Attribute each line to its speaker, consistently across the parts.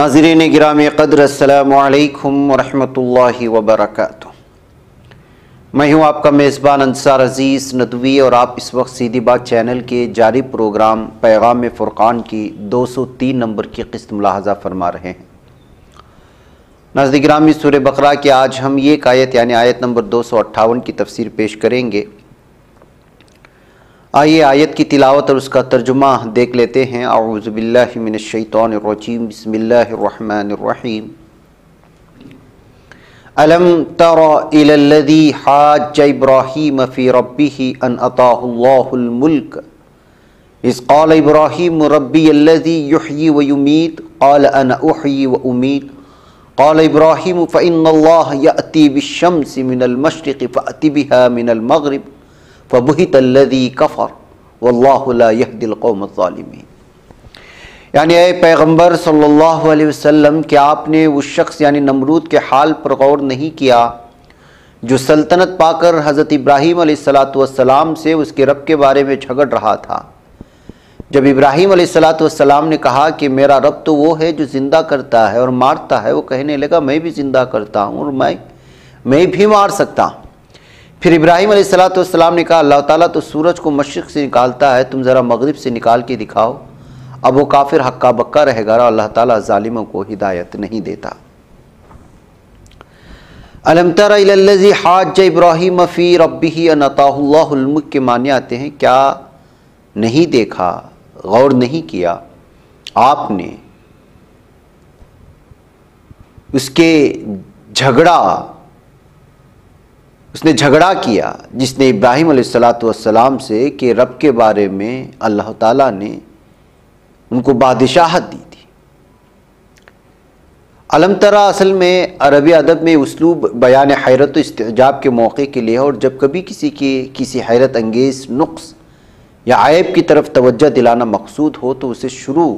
Speaker 1: ناظرین گرامی قدر، السلام علیکم ورحمۃ اللہ وبرکاتہ۔ میں ہوں آپ کا میزبان انصار عزیز ندوی، اور آپ اس وقت سیدھی بات چینل کے جاری پروگرام پیغام فرقان کی 203 نمبر کی قسط ملاحظہ فرما رہے ہیں۔ ناظرین گرامی، سورہ بقرہ کی آج ہم ایک آیت یعنی آیت نمبر 258 کی تفسیر پیش کریں گے۔ آئیے آیت کی تلاوت اور اس کا ترجمہ دیکھ لیتے ہیں۔ اعوذ باللہ من الشیطان الرجیم، بسم اللہ الرحمن الرحیم۔ الم تر الی الذی حاج ابراہیم فی ربہ ان آتاہ اللہ الملک اذ قال ابراہیم ربی الذی یحیی ویمیت قال انا احیی وامیت قال ابراہیم فإن اللہ یأتی بالشمس من المشرق فأت بها من المغرب فبہت الذی کفر واللہ لا یہدی القوم الظالمین۔ یعنی اے پیغمبر صلی اللہ علیہ وسلم، کہ آپ نے اس شخص یعنی نمرود کے حال پر غور نہیں کیا جو سلطنت پا کر حضرت ابراہیم علیہ السلام سے اس کے رب کے بارے میں جھگڑ رہا تھا۔ جب ابراہیم علیہ السلام نے کہا کہ میرا رب تو وہ ہے جو زندہ کرتا ہے اور مارتا ہے، وہ کہنے لگا میں بھی زندہ کرتا ہوں اور میں بھی مار سکتا ہوں۔ پھر ابراہیم علیہ السلام نے کہا اللہ تعالیٰ تو سورج کو مشرق سے نکالتا ہے، تم ذرا مغرب سے نکال کے دکھاؤ۔ اب وہ کافر ہکا بکا رہے گا اور اللہ تعالیٰ ظالموں کو ہدایت نہیں دیتا۔ الم تر الی الذی حاج ابراہیم فی ربہ ان آتاہ اللہ الملک کے معنی آتے ہیں کیا نہیں دیکھا، غور نہیں کیا آپ نے اس نے جھگڑا کیا جس نے ابراہیم علیہ السلام سے کہ رب کے بارے میں اللہ تعالیٰ نے ان کو بادشاہت دی تھی۔ علم ترا اصل میں عربی ادب میں اسلوب بیان حیرت و استعجاب کے موقع کے لیے، اور جب کبھی کسی حیرت انگیز نقص یا عیب کی طرف توجہ دلانا مقصود ہو تو اسے شروع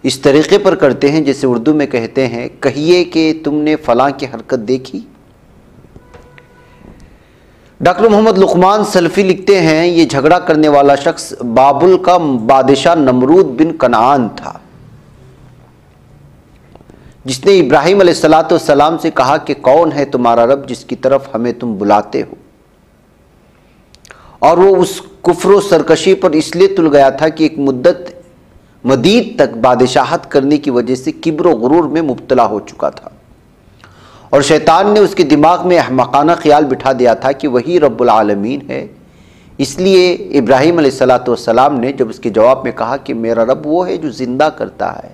Speaker 1: اس طریقے پر کرتے ہیں جیسے اردو میں کہتے ہیں کہیے کہ تم نے فلاں کی حرکت دیکھی۔ ڈاکٹر محمد لقمان سلفی لکھتے ہیں یہ جھگڑا کرنے والا شخص بابل کا بادشاہ نمرود بن کنعان تھا، جس نے ابراہیم علیہ السلام سے کہا کہ کون ہے تمہارا رب جس کی طرف ہمیں تم بلاتے ہو، اور وہ اس کفر و سرکشی پر اس لیے تل گیا تھا کہ ایک مدت مدید تک بادشاہت کرنے کی وجہ سے کبر و غرور میں مبتلا ہو چکا تھا، اور شیطان نے اس کے دماغ میں احمقانہ خیال بٹھا دیا تھا کہ وہی رب العالمین ہے۔ اس لیے ابراہیم علیہ السلام نے جب اس کے جواب میں کہا کہ میرا رب وہ ہے جو زندہ کرتا ہے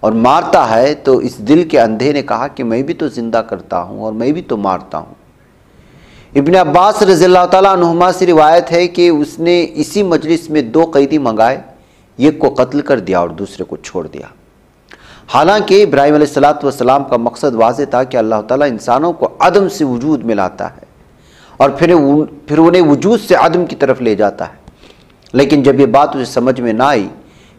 Speaker 1: اور مارتا ہے، تو اس دل کے اندھے نے کہا کہ میں بھی تو زندہ کرتا ہوں اور میں بھی تو مارتا ہوں۔ ابن عباس رضی اللہ تعالیٰ عنہما سے روایت ہے کہ اس نے اسی مجلس میں 2 قیدی منگائے، ایک کو قتل کر دیا اور دوسرے کو چھوڑ دیا۔ حالانکہ ابراہیم علیہ السلام کا مقصد واضح تھا کہ اللہ تعالیٰ انسانوں کو عدم سے وجود میں لاتا ہے اور پھر انہیں وجود سے عدم کی طرف لے جاتا ہے، لیکن جب یہ بات اسے سمجھ میں نہ آئی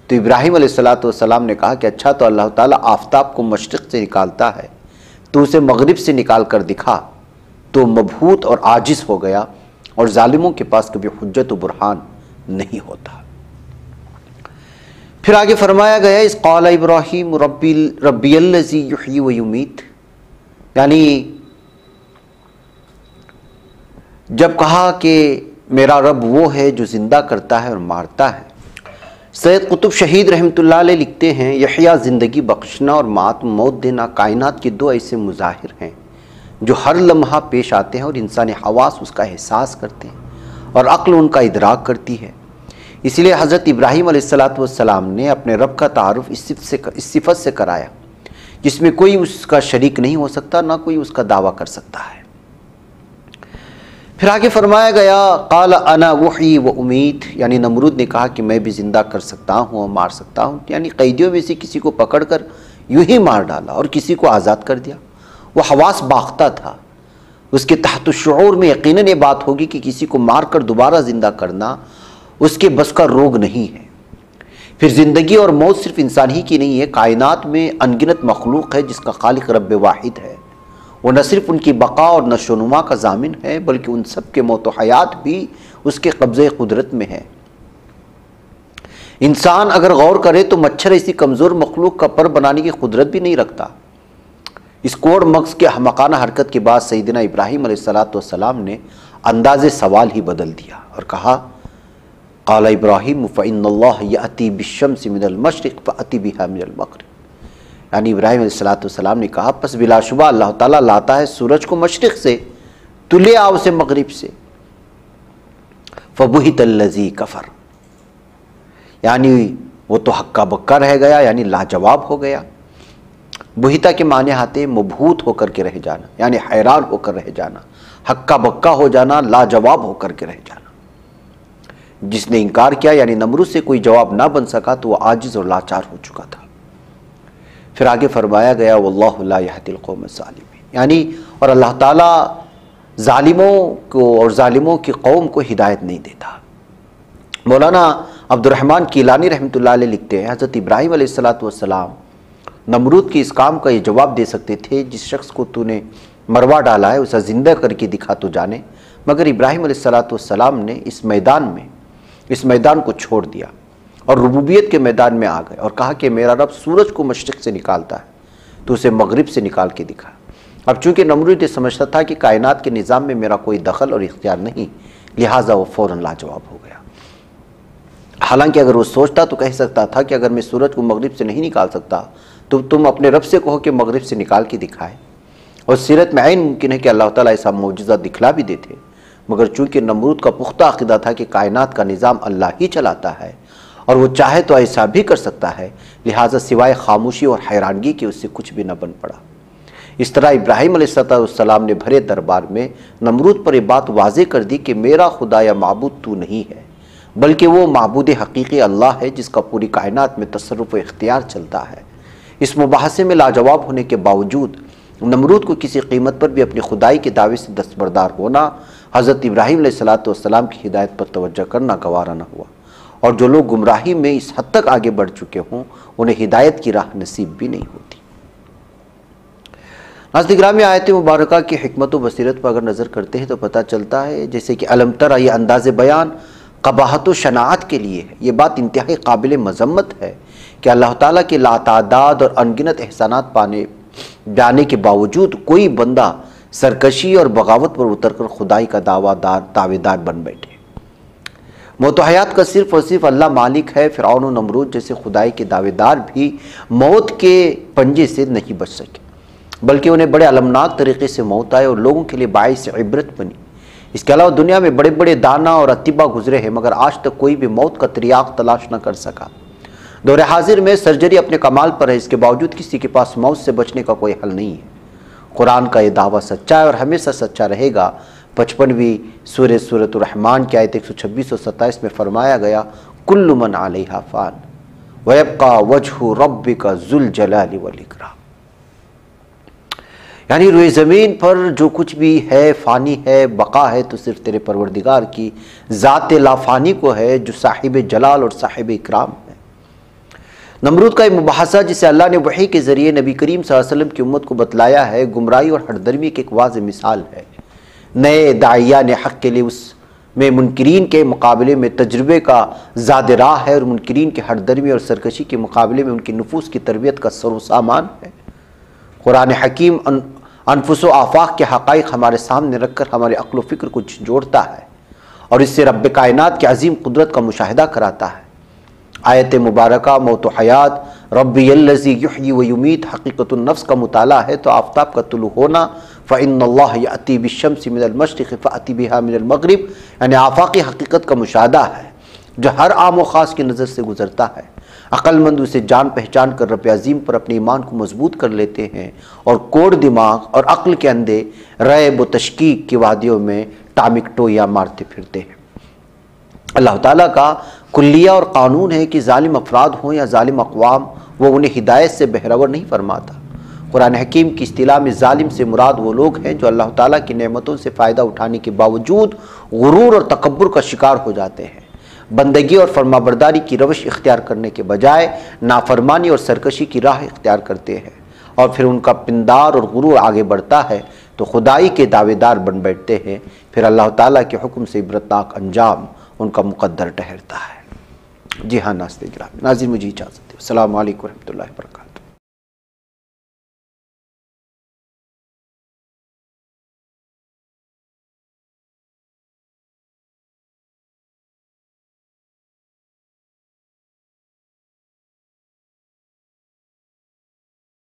Speaker 1: تو ابراہیم علیہ السلام نے کہا کہ اچھا تو اللہ تعالیٰ آفتاب کو مشرق سے نکالتا ہے تو اسے مغرب سے نکال کر دکھا، تو مبہوت اور عاجز ہو گیا، اور ظالموں کے پاس کبھی حجت و برہان نہیں ہوتا۔ پھر آگے فرمایا گیا اس قال ابراہیم ربی الذی یحیی و یمیت، یعنی جب کہا کہ میرا رب وہ ہے جو زندہ کرتا ہے اور مارتا ہے۔ سید قطب شہید رحمۃ اللہ علیہ لکھتے ہیں یحییٰ زندگی بخشنا اور موت دینا کائنات کے 2 ایسے مظاہر ہیں جو ہر لمحہ پیش آتے ہیں اور انسانی حواس اس کا احساس کرتے ہیں اور عقل ان کا ادراک کرتی ہے۔ اس لیے حضرت ابراہیم علیہ السلام نے اپنے رب کا تعارف اس صفت سے کرایا جس میں کوئی اس کا شریک نہیں ہو سکتا، نہ کوئی اس کا دعویٰ کر سکتا ہے۔ پھر آگے فرمایا گیا قال انا احیی و امیت، یعنی نمرود نے کہا کہ میں بھی زندہ کر سکتا ہوں اور مار سکتا ہوں، یعنی قیدیوں میں سے کسی کو پکڑ کر یوں ہی مار ڈالا اور کسی کو آزاد کر دیا۔ وہ حواس باختہ تھا، اس کے تحت الشعور میں یقیناً یہ بات ہوگی کہ کسی کو مار کر دوبارہ زندہ کرنا اس کے بس کا روگ نہیں ہے۔ پھر زندگی اور موت صرف انسان ہی کی نہیں ہے، کائنات میں انگنت مخلوق ہے جس کا خالق رب واحد ہے۔ وہ نہ صرف ان کی بقا اور نشو و نما کا ضامن ہے بلکہ ان سب کے موت و حیات بھی اس کے قبضے قدرت میں ہے۔ انسان اگر غور کرے تو مچھر ایسی کمزور مخلوق کا پر بنانے کی قدرت بھی نہیں رکھتا۔ اس کوڑ مغز کے احمقانہ حرکت کے بعد سیدنا ابراہیم علیہ السلام نے انداز سوال ہی بدل دیا اور کہا قال ابراہیم فإن اللہ یأتی بالشمس من المشرق فأتی بها من المغرب، یعنی ابراہیم علیہ السلام نے کہا پس بلا شبہ اللہ تعالیٰ لاتا ہے سورج کو مشرق سے، تو لے آؤ اسے مغرب سے۔ فبہت الذی کفر، یعنی وہ تو ہکا بکا رہ گیا، یعنی لاجواب ہو گیا۔ بہتا کے معنی آتے مبہوت ہو کر کے رہ جانا، یعنی حیران ہو کر رہ جانا، ہکا بکا ہو جانا، لاجواب ہو کر کے رہ جانا۔ جس نے انکار کیا یعنی نمرود سے کوئی جواب نہ بن سکا تو وہ عاجز اور لاچار ہو چکا تھا۔ پھر آگے فرمایا گیا واللہ لا یہدی القوم الظالمین، یعنی اور اللہ تعالیٰ ظالموں کو اور ظالموں کی قوم کو ہدایت نہیں دیتا۔ مولانا عبد الرحمن کیلانی رحمۃ اللہ علیہ لکھتے ہیں حضرت ابراہیم علیہ السلام نمرود کے اس کام کا یہ جواب دے سکتے تھے جس شخص کو تو نے مروا ڈالا ہے اسے زندہ کر کے دکھا تو جانے، مگر ابراہیم علیہ السلام نے اس میدان کو چھوڑ دیا اور ربوبیت کے میدان میں آ گئے اور کہا کہ میرا رب سورج کو مشرق سے نکالتا ہے تو اسے مغرب سے نکال کے دکھا۔ اب چونکہ نمرود یہ سمجھتا تھا کہ کائنات کے نظام میں میرا کوئی دخل اور اختیار نہیں، لہٰذا وہ فوراً لاجواب ہو گیا۔ حالانکہ اگر وہ سوچتا تو کہہ سکتا تھا کہ اگر میں سورج کو مغرب سے نہیں نکال سکتا تو تم اپنے رب سے کہو کہ مغرب سے نکال کے دکھائے، اور سیرت میں عین ممکن ہے کہ اللہ تعالیٰ ایسا معجزہ دکھلا بھی دیتے، مگر چونکہ نمرود کا پختہ عقیدہ تھا کہ کائنات کا نظام اللہ ہی چلاتا ہے اور وہ چاہے تو ایسا بھی کر سکتا ہے، لہٰذا سوائے خاموشی اور حیرانگی کے اس سے کچھ بھی نہ بن پڑا۔ اس طرح ابراہیم علیہ السلام نے بھرے دربار میں نمرود پر یہ بات واضح کر دی کہ میرا خدا یا معبود تو نہیں ہے، بلکہ وہ معبود حقیقی اللہ ہے جس کا پوری کائنات میں تصرف و اختیار چلتا ہے۔ اس مباحثے میں لاجواب ہونے کے باوجود نمرود کو کسی قیمت پر بھی اپنی خدائی کے دعوے سے دستبردار ہونا، حضرت ابراہیم علیہ السلام کی ہدایت پر توجہ کرنا گوارا نہ ہوا، اور جو لوگ گمراہی میں اس حد تک آگے بڑھ چکے ہوں انہیں ہدایت کی راہ نصیب بھی نہیں ہوتی۔ ناظرین گرامی، آیت مبارکہ کی حکمت و بصیرت پر اگر نظر کرتے ہیں تو پتہ چلتا ہے جیسے کہ علم ترى، یہ انداز بیان قباحت و شناعت کے لیے ہے۔ یہ بات انتہائی قابل مذمت ہے کہ اللہ تعالیٰ کے لاتعداد اور انگنت احسانات جانے کے باوجود کوئی بندہ سرکشی اور بغاوت پر اتر کر خدائی کا دعوے دار بن بیٹھے۔ موت و حیات کا صرف اور صرف اللہ مالک ہے۔ فرعون و نمرود جیسے خدائی کے دعوے دار بھی موت کے پنجے سے نہیں بچ سکے، بلکہ انہیں بڑے المناک طریقے سے موت آئے اور لوگوں کے لیے باعث عبرت بنی۔ اس کے علاوہ دنیا میں بڑے بڑے دانا اور اطباء گزرے ہیں، مگر آج تک کوئی بھی موت کا تریاق تلاش نہ کر سکا۔ دور حاضر میں سرجری اپنے کمال پر ہے، اس کے باوجود کسی کے پاس موت سے بچنے کا کوئی حل نہیں ہے۔ قرآن کا یہ دعویٰ سچا ہے اور ہمیشہ سچا رہے گا۔ 55ویں سورۃ الرحمن کی آیت 126 اور 27 میں فرمایا گیا کل من علیہا فان ویبقى وجہ ربک ذو الجلال والاکرام، یعنی روئے زمین پر جو کچھ بھی ہے فانی ہے، بقا ہے تو صرف تیرے پروردگار کی ذات لا فانی کو ہے جو صاحب جلال اور صاحب اکرام ہے۔ نمرود کا یہ مباحثہ جسے اللہ نے وحی کے ذریعے نبی کریم صلی اللہ علیہ وسلم کی امت کو بتلایا ہے، گمراہی اور ہٹ درمی کی ایک واضح مثال ہے۔ نئے داعیان حق کے لیے اس میں منکرین کے مقابلے میں تجربے کا زاد راہ ہے، اور منکرین کے ہٹ درمی اور سرکشی کے مقابلے میں ان کی نفوس کی تربیت کا سر و سامان ہے۔ قرآن حکیم انفس و آفاق کے حقائق ہمارے سامنے رکھ کر ہمارے عقل و فکر کو جوڑتا ہے اور اس سے رب کائنات کی عظیم قدرت کا مشاہدہ کراتا ہے۔ آیت مبارکہ موت و حیات ربی الذی یحیی و یمیت حقیقت النفس کا مطالعہ ہے تو آفتاب کا طلوع ہونا فإن اللہ یأتی بالشمس من المشرق فأتی بها من المغرب، یعنی آفاقی حقیقت کا مشاہدہ ہے جو ہر عام و خاص کی نظر سے گزرتا ہے۔ عقل مند اسے جان پہچان کر رب عظیم پر اپنے ایمان کو مضبوط کر لیتے ہیں، اور کوڑ دماغ اور عقل کے اندھے ریب و تشکیک کی وادیوں میں ٹامک ٹویا مارتے پھرتے ہیں۔ اللہ تعالیٰ کا کلیہ اور قانون ہے کہ ظالم افراد ہوں یا ظالم اقوام، وہ انہیں ہدایت سے بہرور نہیں فرماتا۔ قرآن حکیم کی اصطلاح میں ظالم سے مراد وہ لوگ ہیں جو اللہ تعالیٰ کی نعمتوں سے فائدہ اٹھانے کے باوجود غرور اور تکبر کا شکار ہو جاتے ہیں، بندگی اور فرمانبرداری کی روش اختیار کرنے کے بجائے نافرمانی اور سرکشی کی راہ اختیار کرتے ہیں، اور پھر ان کا پندار اور غرور آگے بڑھتا ہے تو خدائی کے دعوے دار بن بیٹھتے ہیں، پھر اللہ تعالیٰ کے حکم سے عبرتناک انجام ان کا مقدر ٹھہرتا ہے۔ جی ہاں ناظرین گرامی، ناظرین مجھے اجازت دیں، السلام علیکم ورحمۃ اللہ وبرکاتہ۔